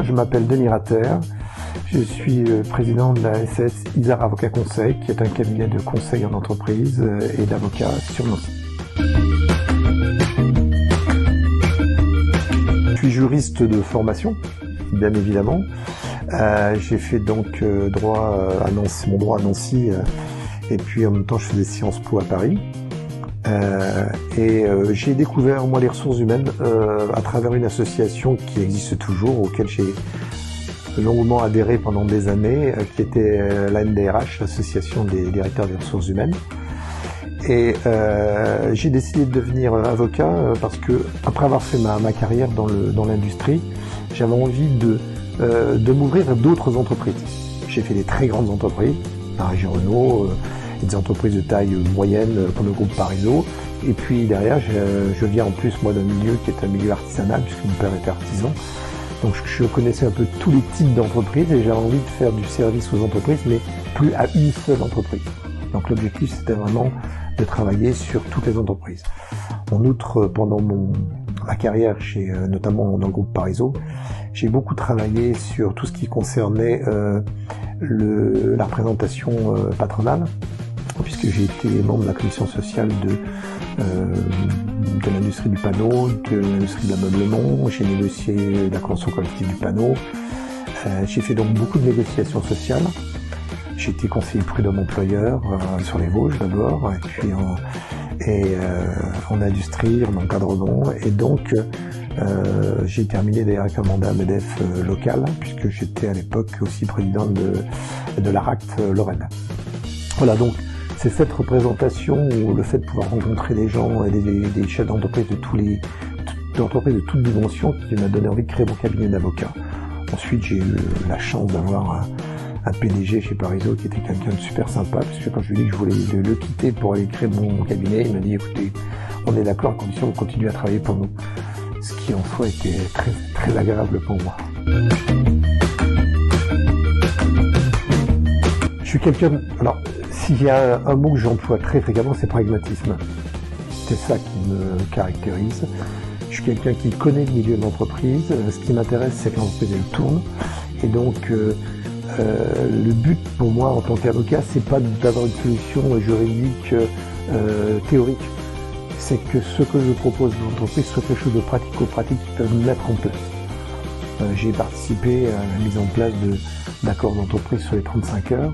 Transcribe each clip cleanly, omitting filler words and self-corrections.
je m'appelle Denis Ratter, je suis président de la SAS Isard Avocat Conseil, qui est un cabinet de conseil en entreprise et d'avocats sur Nancy. Je suis juriste de formation, bien évidemment. J'ai fait donc droit à Nancy, mon droit à Nancy, et puis en même temps je faisais Sciences Po à Paris. J'ai découvert moi les ressources humaines à travers une association qui existe toujours, auquel j'ai longuement adhéré pendant des années, qui était la NDRH, l'association des directeurs des ressources humaines. Et j'ai décidé de devenir avocat parce que après avoir fait ma carrière dans l'industrie, j'avais envie de m'ouvrir à d'autres entreprises. J'ai fait des très grandes entreprises, la région Renault, des entreprises de taille moyenne comme le groupe Parizeau. Et puis derrière, je viens en plus moi d'un milieu qui est un milieu artisanal, puisque mon père était artisan. Donc je connaissais un peu tous les types d'entreprises et j'avais envie de faire du service aux entreprises, mais plus à une seule entreprise. Donc l'objectif, c'était vraiment de travailler sur toutes les entreprises. En outre, pendant ma carrière, notamment dans le groupe Parizeau, j'ai beaucoup travaillé sur tout ce qui concernait la représentation patronale, puisque j'ai été membre de la commission sociale de l'industrie du panneau, de l'industrie de l'ameublement. J'ai négocié la convention collective du panneau. J'ai fait donc beaucoup de négociations sociales. J'ai été conseiller prud'homme employeur sur les Vosges d'abord, et puis en industrie, en encadrement, et donc j'ai terminé d'ailleurs avec un mandat MEDEF local, puisque j'étais à l'époque aussi président de l'ARACT Lorraine. Voilà, donc c'est cette représentation, ou le fait de pouvoir rencontrer des gens et des chefs d'entreprise d'entreprises de toute dimension qui m'a donné envie de créer mon cabinet d'avocat. Ensuite, j'ai eu la chance d'avoir un PDG chez Parizeau qui était quelqu'un de super sympa, puisque quand je lui ai dit que je voulais le quitter pour aller créer mon cabinet, il m'a dit écoutez, on est d'accord à condition que vous continuez à travailler pour nous. Ce qui en soi était très, très agréable pour moi. Je suis quelqu'un, alors s'il y a un mot que j'emploie très fréquemment, c'est pragmatisme. C'est ça qui me caractérise. Je suis quelqu'un qui connaît le milieu de l'entreprise. Ce qui m'intéresse, c'est que l'entreprise elle tourne. Et donc le but pour moi en tant qu'avocat, c'est pas d'avoir une solution juridique théorique. C'est que ce que je propose à l'entreprise soit quelque chose de pratico-pratique qu'ils peuvent mettre en place. J'ai participé à la mise en place d'accords d'entreprise sur les 35 heures,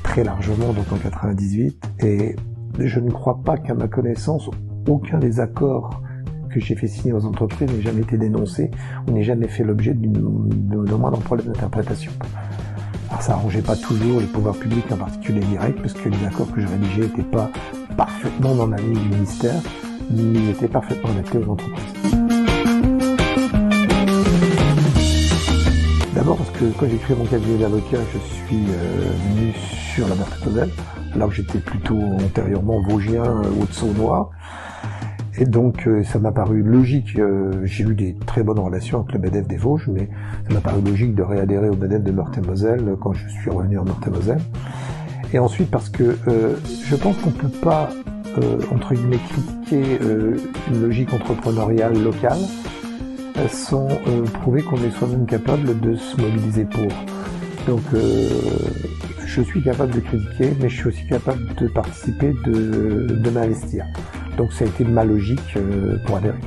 très largement, donc en 98, et je ne crois pas qu'à ma connaissance, aucun des accords que j'ai fait signer aux entreprises n'ait jamais été dénoncé, ou n'ait jamais fait l'objet de moindre problème d'interprétation. Alors ça n'arrangeait pas toujours les pouvoirs publics, en particulier directs, parce que les accords que je rédigeais n'étaient pas parfaitement dans la ligne du ministère, mais ils étaient parfaitement adaptés aux entreprises. D'abord parce que quand j'ai créé mon cabinet d'avocat, je suis venu sur la Meurthe-et-Moselle, alors que j'étais plutôt antérieurement vosgien, haute-saônois. Et donc ça m'a paru logique, j'ai eu des très bonnes relations avec le MEDEF des Vosges, mais ça m'a paru logique de réadhérer au MEDEF de Meurthe-et-Moselle quand je suis revenu en Meurthe-et-Moselle. Et ensuite parce que je pense qu'on ne peut pas, entre guillemets, critiquer une logique entrepreneuriale locale sans prouver qu'on est soi-même capable de se mobiliser pour. Donc je suis capable de critiquer, mais je suis aussi capable de participer, de m'investir. Donc ça a été ma logique pour adhérer.